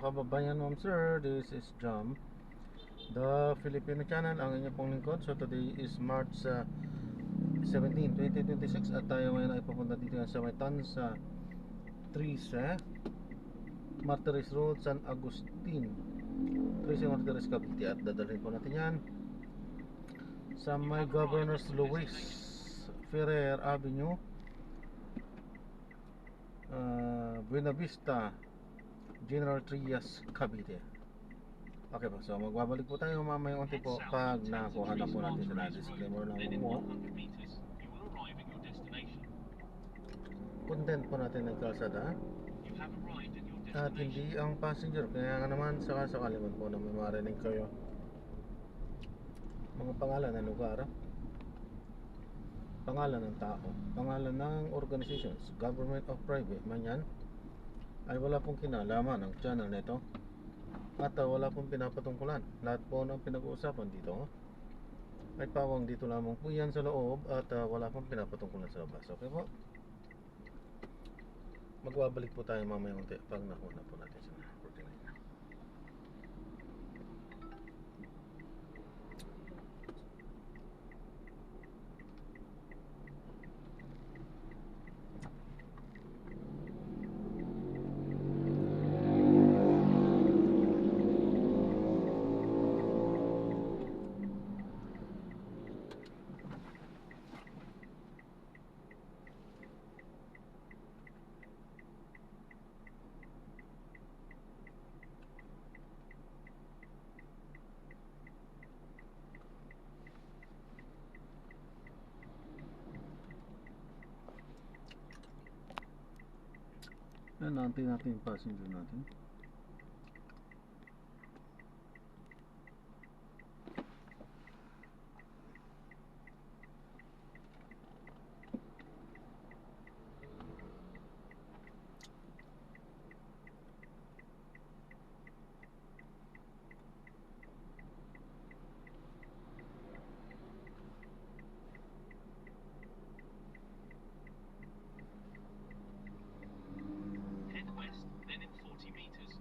kababayan, ma'am sir, this is Jam, the Filipino channel, ang inyong pong lingkod. So today is March 17, 2026 at tayo ngayon ay pupunta dito sa may Tansa 13 Martires Road, San Agustin, 13 Martires, Cavite. At dadalhin po natin yan sa may Governors Luis Ferrer Avenue, Buena Vista, General Trias, Cavite. Okay po, so magbabalik po tayo mamaya unti po pag nakuha na po natin sila. Disclaimer lang po, content po natin ng kalsada at hindi ang passenger. Kaya nga naman sakasakali man po na may marinig kayo mga pangalan ng lugar, pangalan ng tao, pangalan ng organizations, government of private man yan, ay wala pong kinalaman ang channel nito at wala pong pinapatungkulan. Lahat po ng pinag-uusapan dito ay pawang dito lamang po yan sa loob at wala pong pinapatungkulan sa labas. Okay po, magbabalik po tayo mamaya unti pag nakuha po natin sa protein. Natin yung passenger natin. Head west, then in 40 meters,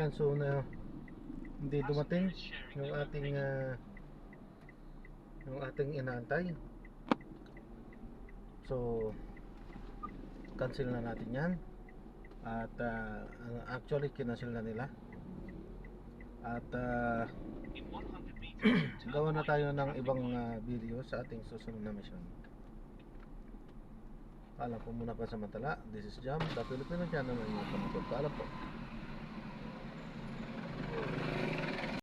yan. So hindi dumating yung ating inaantay. So cancel na natin yan. At actually kinancel na nila. At gawa na tayo ng ibang video sa ating susunod na mission. Paalam po muna pa sa Mantala. This is Jam, the Filipino channel ng inyong pamutod. Paalam po.